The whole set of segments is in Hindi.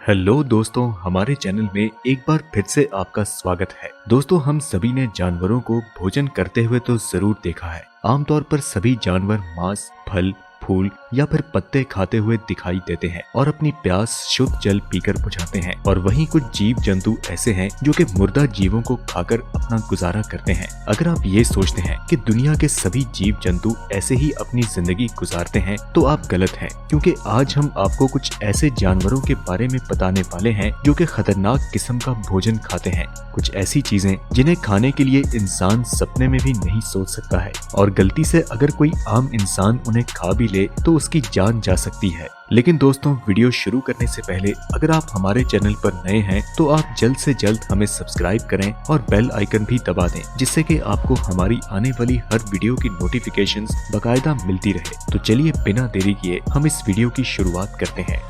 हेलो दोस्तों, हमारे चैनल में एक बार फिर से आपका स्वागत है। दोस्तों, हम सभी ने जानवरों को भोजन करते हुए तो जरूर देखा है। आमतौर पर सभी जानवर मांस, फल, फूल या फिर पत्ते खाते हुए दिखाई देते हैं और अपनी प्यास शुद्ध जल पीकर बुझाते हैं। और वहीं कुछ जीव जंतु ऐसे हैं जो कि मुर्दा जीवों को खाकर अपना गुजारा करते हैं। अगर आप ये सोचते हैं कि दुनिया के सभी जीव जंतु ऐसे ही अपनी जिंदगी गुजारते हैं तो आप गलत हैं, क्योंकि आज हम आपको कुछ ऐसे जानवरों के बारे में बताने वाले हैं जो कि खतरनाक किस्म का भोजन खाते हैं। कुछ ऐसी चीजें जिन्हें खाने के लिए इंसान सपने में भी नहीं सोच सकता है, और गलती से अगर कोई आम इंसान उन्हें खा भी ले तो उसकी जान जा सकती है। लेकिन दोस्तों, वीडियो शुरू करने से पहले अगर आप हमारे चैनल पर नए हैं तो आप जल्द से जल्द हमें सब्सक्राइब करें और बेल आइकन भी दबा दें, जिससे कि आपको हमारी आने वाली हर वीडियो की नोटिफिकेशंस बकायदा मिलती रहे। तो चलिए बिना देरी किए हम इस वीडियो की शुरुआत करते हैं।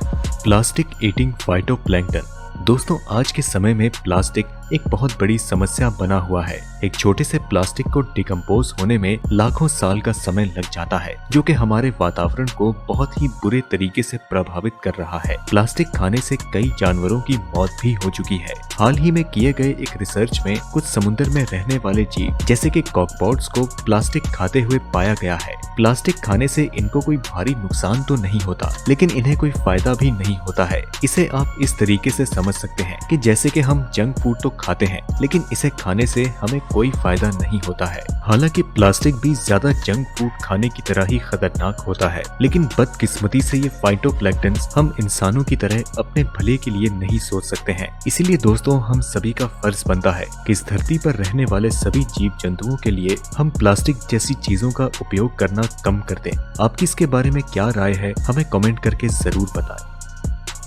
Plastic eating phytoplankton. दोस्तों, आज के समय में प्लास्टिक एक बहुत बड़ी समस्या बना हुआ है। एक छोटे से प्लास्टिक को डिकम्पोज होने में लाखों साल का समय लग जाता है, जो कि हमारे वातावरण को बहुत ही बुरे तरीके से प्रभावित कर रहा है। प्लास्टिक खाने से कई जानवरों की मौत भी हो चुकी है। हाल ही में किए गए एक रिसर्च में कुछ समुद्र में रहने वाले जीव जैसे कि कॉकपॉड्स को प्लास्टिक खाते हुए पाया गया है। प्लास्टिक खाने से इनको कोई भारी नुकसान तो नहीं होता, लेकिन इन्हें कोई फायदा भी नहीं होता है। इसे आप इस तरीके से समझ सकते हैं कि जैसे कि हम जंक फूड तो खाते हैं, लेकिन इसे खाने से हमें कोई फायदा नहीं होता है। हालांकि प्लास्टिक भी ज्यादा जंक फूड खाने की तरह ही खतरनाक होता है, लेकिन बदकिस्मती से ये फाइटोप्लैंक्टन्स हम इंसानों की तरह अपने भले के लिए नहीं सोच सकते हैं। इसीलिए दोस्तों, हम सभी का फर्ज बनता है कि इस धरती पर रहने वाले सभी जीव जंतुओं के लिए हम प्लास्टिक जैसी चीजों का उपयोग करना कम कर दें। आपकी इसके बारे में क्या राय है, हमें कमेंट करके जरूर बताएं।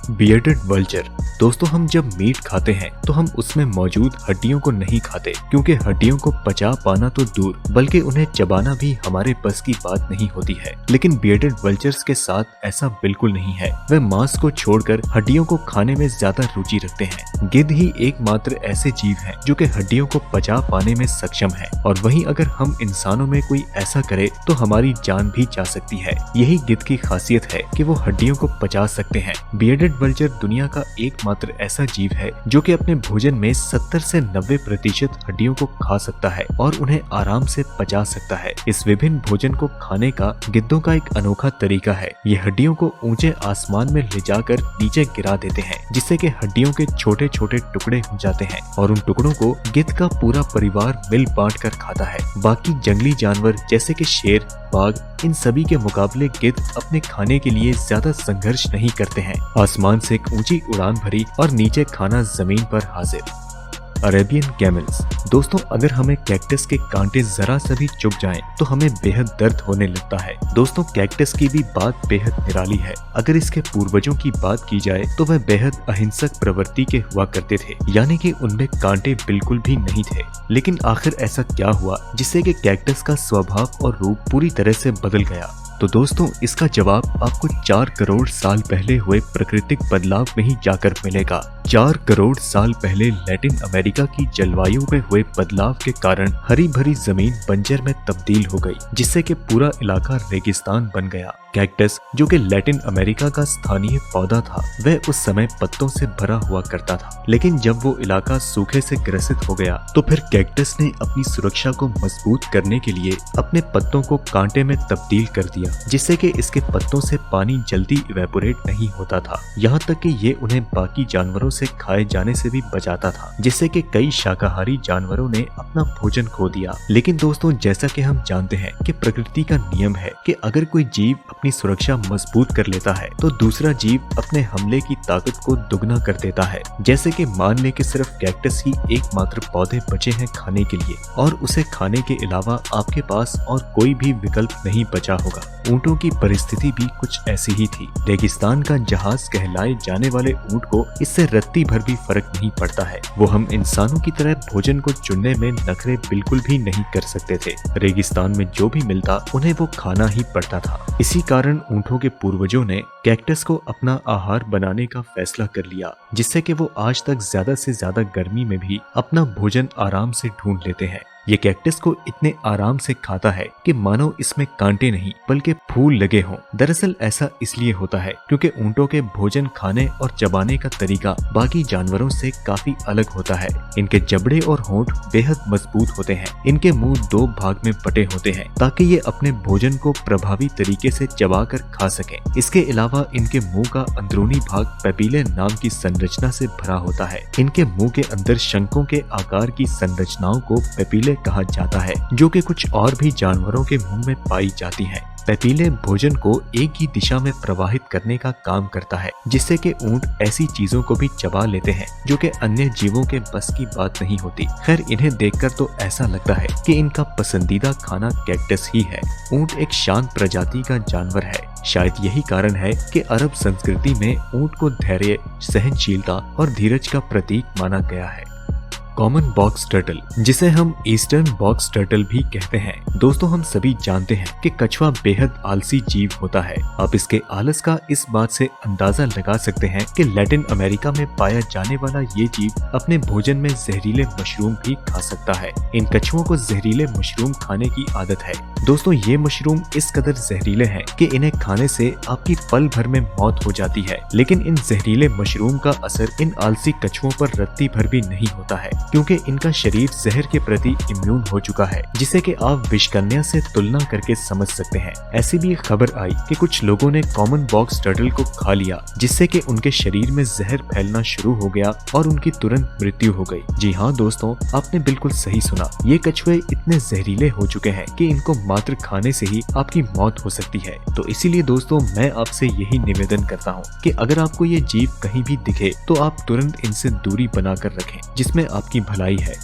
Bearded vulture. दोस्तों, हम जब मीट खाते हैं तो हम उसमें मौजूद हड्डियों को नहीं खाते, क्योंकि हड्डियों को पचा पाना तो दूर बल्कि उन्हें चबाना भी हमारे बस की बात नहीं होती है। लेकिन बियर्डेड वल्चर्स के साथ ऐसा बिल्कुल नहीं है। वे मांस को छोड़कर हड्डियों को खाने में ज्यादा रुचि रखते हैं। गिद्ध ही एकमात्र ऐसे जीव हैं जो कि हड्डियों को पचा पाने में सक्षम है, और वहीं अगर हम इंसानों में कोई ऐसा करे तो हमारी जान भी जा सकती है। यही गिद्ध की खासियत है कि वो हड्डियों को पचा सकते हैं। बियर्डेड वल्चर दुनिया का एकमात्र ऐसा जीव है जो कि अपने भोजन में 70 से 90% हड्डियों को खा सकता है और उन्हें आराम से पचा सकता है। इस विभिन्न भोजन को खाने का गिद्धों का एक अनोखा तरीका है। ये हड्डियों को ऊंचे आसमान में ले जाकर नीचे गिरा देते हैं, जिससे कि हड्डियों के छोटे छोटे टुकड़े हो जाते हैं, और उन टुकड़ों को गिद्ध का पूरा परिवार मिल बांट कर खाता है। बाकी जंगली जानवर जैसे कि शेर, बाघ, इन सभी के मुकाबले गिद्ध अपने खाने के लिए ज्यादा संघर्ष नहीं करते हैं। आसमान से एक ऊंची उड़ान भरी और नीचे खाना जमीन पर हाजिर। Arabian camels. दोस्तों, अगर हमें कैक्टस के कांटे जरा सा भी चुभ जाएं तो हमें बेहद दर्द होने लगता है। दोस्तों, कैक्टस की भी बात बेहद निराली है। अगर इसके पूर्वजों की बात की जाए तो वह बेहद अहिंसक प्रवृत्ति के हुआ करते थे, यानी कि उनमें कांटे बिल्कुल भी नहीं थे। लेकिन आखिर ऐसा क्या हुआ जिससे कि कैक्टस का स्वभाव और रूप पूरी तरह से बदल गया? तो दोस्तों, इसका जवाब आपको 4 करोड़ साल पहले हुए प्राकृतिक बदलाव में ही जाकर मिलेगा। 4 करोड़ साल पहले लैटिन अमेरिका की जलवायु में हुए बदलाव के कारण हरी भरी जमीन बंजर में तब्दील हो गई, जिससे कि पूरा इलाका रेगिस्तान बन गया। कैक्टस, जो कि लैटिन अमेरिका का स्थानीय पौधा था, वह उस समय पत्तों से भरा हुआ करता था। लेकिन जब वो इलाका सूखे से ग्रसित हो गया तो फिर कैक्टस ने अपनी सुरक्षा को मजबूत करने के लिए अपने पत्तों को कांटे में तब्दील कर दिया, जिससे कि इसके पत्तों से पानी जल्दी इवेपोरेट नहीं होता था। यहाँ तक कि ये उन्हें बाकी जानवरों से खाए जाने से भी बचाता था, जिससे कि कई शाकाहारी जानवरों ने अपना भोजन खो दिया। लेकिन दोस्तों, जैसा कि हम जानते हैं कि प्रकृति का नियम है कि अगर कोई जीव अपनी सुरक्षा मजबूत कर लेता है तो दूसरा जीव अपने हमले की ताकत को दुगना कर देता है। जैसे कि मान ले कि सिर्फ कैक्टस ही एकमात्र पौधे बचे हैं खाने के लिए, और उसे खाने के अलावा आपके पास और कोई भी विकल्प नहीं बचा होगा। ऊंटों की परिस्थिति भी कुछ ऐसी ही थी। रेगिस्तान का जहाज कहलाए जाने वाले ऊंट को इससे रत्ती भर भी फर्क नहीं पड़ता है। वो हम इंसानों की तरह भोजन को चुनने में नखरे बिल्कुल भी नहीं कर सकते थे। रेगिस्तान में जो भी मिलता उन्हें वो खाना ही पड़ता था। इसी कारण ऊंटों के पूर्वजों ने कैक्टस को अपना आहार बनाने का फैसला कर लिया, जिससे कि वो आज तक ज्यादा से ज्यादा गर्मी में भी अपना भोजन आराम से ढूंढ लेते हैं। ये कैक्टस को इतने आराम से खाता है कि मानो इसमें कांटे नहीं बल्कि फूल लगे हों। दरअसल ऐसा इसलिए होता है क्योंकि ऊंटों के भोजन खाने और चबाने का तरीका बाकी जानवरों से काफी अलग होता है। इनके जबड़े और होंठ बेहद मजबूत होते हैं। इनके मुंह दो भाग में बटे होते हैं ताकि ये अपने भोजन को प्रभावी तरीके से चबाकर खा सकें। इसके अलावा इनके मुंह का अंदरूनी भाग पेपिले नाम की संरचना से भरा होता है। इनके मुंह के अंदर शंकों के आकार की संरचनाओं को पेपिले कहा जाता है, जो कि कुछ और भी जानवरों के मुंह में पाई जाती हैं। पेपिले भोजन को एक ही दिशा में प्रवाहित करने का काम करता है, जिससे कि ऊंट ऐसी चीजों को भी चबा लेते हैं जो कि अन्य जीवों के बस की बात नहीं होती। खैर, इन्हें देखकर तो ऐसा लगता है कि इनका पसंदीदा खाना कैक्टस ही है। ऊंट एक शांत प्रजाति का जानवर है। शायद यही कारण है कि अरब संस्कृति में ऊंट को धैर्य, सहनशीलता और धीरज का प्रतीक माना गया है। कॉमन बॉक्स टर्टल, जिसे हम ईस्टर्न बॉक्स टर्टल भी कहते हैं। दोस्तों, हम सभी जानते हैं कि कछुआ बेहद आलसी जीव होता है। आप इसके आलस का इस बात से अंदाजा लगा सकते हैं कि लैटिन अमेरिका में पाया जाने वाला ये जीव अपने भोजन में जहरीले मशरूम भी खा सकता है। इन कछुओं को जहरीले मशरूम खाने की आदत है। दोस्तों, ये मशरूम इस कदर जहरीले हैं कि इन्हें खाने से आपकी पल भर में मौत हो जाती है। लेकिन इन जहरीले मशरूम का असर इन आलसी कछुओं पर रत्ती भर भी नहीं होता है, क्योंकि इनका शरीर जहर के प्रति इम्यून हो चुका है, जिसे कि आप विषकन्या से तुलना करके समझ सकते हैं। ऐसी भी खबर आई कि कुछ लोगों ने कॉमन बॉक्स टर्टल को खा लिया, जिससे कि उनके शरीर में जहर फैलना शुरू हो गया और उनकी तुरंत मृत्यु हो गई। जी हाँ दोस्तों, आपने बिल्कुल सही सुना। ये कछुए इतने जहरीले हो चुके हैं कि इनको मात्र खाने से ही आपकी मौत हो सकती है। तो इसीलिए दोस्तों, मैं आपसे यही निवेदन करता हूँ कि अगर आपको ये जीव कहीं भी दिखे तो आप तुरंत इनसे दूरी बनाकर रखें, जिसमें आपकी भलाई है।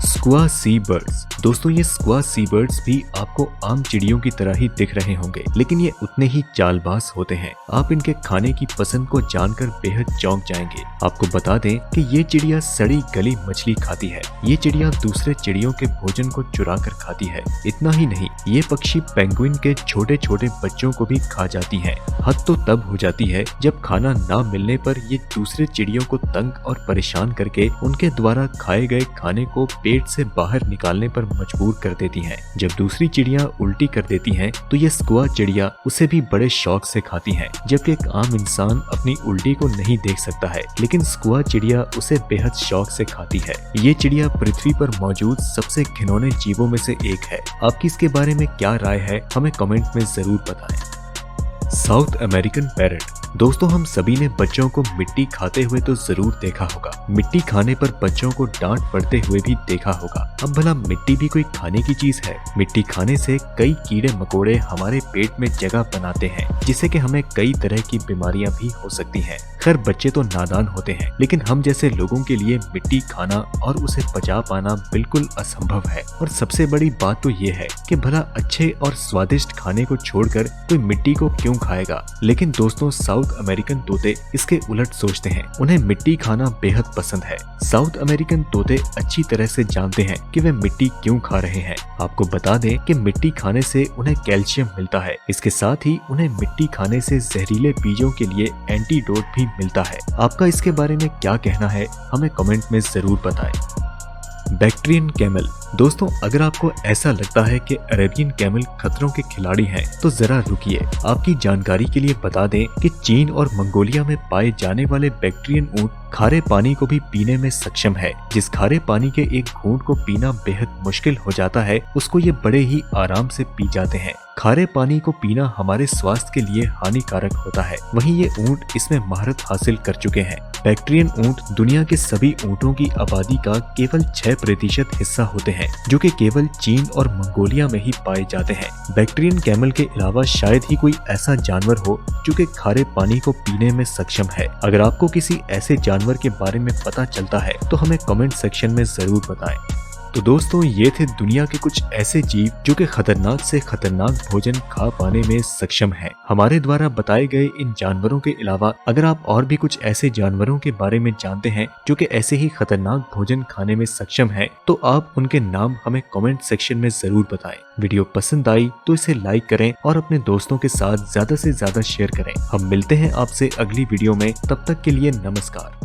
स्क्वा सी बर्ड्स। दोस्तों, ये स्क्वा सी बर्ड्स भी आपको आम चिड़ियों की तरह ही दिख रहे होंगे, लेकिन ये उतने ही चालबाज होते हैं। आप इनके खाने की पसंद को जानकर बेहद चौंक जाएंगे। आपको बता दें कि ये चिड़िया सड़ी गली मछली खाती है। ये चिड़िया दूसरे चिड़ियों के भोजन को चुरा कर खाती है। इतना ही नहीं, ये पक्षी पेंगुइन के छोटे छोटे बच्चों को भी खा जाती है। हद तो तब हो जाती है जब खाना ना मिलने पर ये दूसरे चिड़ियों को तंग और परेशान करके उनके द्वारा खाए गए खाने को पेट से बाहर निकालने पर मजबूर कर देती हैं। जब दूसरी चिड़िया उल्टी कर देती हैं, तो ये स्क्वा चिड़िया उसे भी बड़े शौक से खाती हैं। जबकि एक आम इंसान अपनी उल्टी को नहीं देख सकता है, लेकिन स्क्वा चिड़िया उसे बेहद शौक से खाती है। ये चिड़िया पृथ्वी पर मौजूद सबसे घिनौने जीवों में से एक है। आपकी इसके बारे में क्या राय है, हमें कमेंट में जरूर बताएं। South American parrot. दोस्तों, हम सभी ने बच्चों को मिट्टी खाते हुए तो जरूर देखा होगा। मिट्टी खाने पर बच्चों को डांट पड़ते हुए भी देखा होगा। अब भला मिट्टी भी कोई खाने की चीज है? मिट्टी खाने से कई कीड़े मकोड़े हमारे पेट में जगह बनाते हैं, जिससे कि हमें कई तरह की बीमारियां भी हो सकती हैं। खैर, बच्चे तो नादान होते हैं, लेकिन हम जैसे लोगों के लिए मिट्टी खाना और उसे पचा पाना बिल्कुल असंभव है। और सबसे बड़ी बात तो ये है कि भला अच्छे और स्वादिष्ट खाने को छोड़कर कोई मिट्टी को क्यों खाएगा? लेकिन दोस्तों, साउथ अमेरिकन तोते इसके उलट सोचते हैं। उन्हें मिट्टी खाना बेहद पसंद है। साउथ अमेरिकन तोते अच्छी तरह से जानते हैं कि वे मिट्टी क्यों खा रहे हैं। आपको बता दें कि मिट्टी खाने से उन्हें कैल्शियम मिलता है। इसके साथ ही उन्हें मिट्टी खाने से जहरीले बीजों के लिए एंटीडोट भी मिलता है। आपका इसके बारे में क्या कहना है, हमें कमेंट में जरूर बताएं। Bactrian camel. दोस्तों, अगर आपको ऐसा लगता है कि अरेबियन कैमल खतरों के खिलाड़ी हैं, तो जरा रुकिए। आपकी जानकारी के लिए बता दें कि चीन और मंगोलिया में पाए जाने वाले बैक्ट्रियन ऊंट खारे पानी को भी पीने में सक्षम है। जिस खारे पानी के एक घूंट को पीना बेहद मुश्किल हो जाता है, उसको ये बड़े ही आराम से पी जाते हैं। खारे पानी को पीना हमारे स्वास्थ्य के लिए हानिकारक होता है, वहीं ये ऊंट इसमें महारत हासिल कर चुके हैं। बैक्ट्रियन ऊंट दुनिया के सभी ऊंटों की आबादी का केवल 6% हिस्सा होते हैं, जो कि केवल चीन और मंगोलिया में ही पाए जाते हैं। बैक्ट्रियन कैमल के अलावा शायद ही कोई ऐसा जानवर हो जो कि खारे पानी को पीने में सक्षम है। अगर आपको किसी ऐसे जानवर के बारे में पता चलता है तो हमें कमेंट सेक्शन में जरूर बताएं। तो दोस्तों, ये थे दुनिया के कुछ ऐसे जीव जो कि खतरनाक से खतरनाक भोजन खा पाने में सक्षम हैं। हमारे द्वारा बताए गए इन जानवरों के अलावा अगर आप और भी कुछ ऐसे जानवरों के बारे में जानते हैं जो कि ऐसे ही खतरनाक भोजन खाने में सक्षम हैं, तो आप उनके नाम हमें कमेंट सेक्शन में जरूर बताएं। वीडियो पसंद आई तो इसे लाइक करें और अपने दोस्तों के साथ ज्यादा से ज्यादा शेयर करें। हम मिलते हैं आपसे अगली वीडियो में, तब तक के लिए नमस्कार।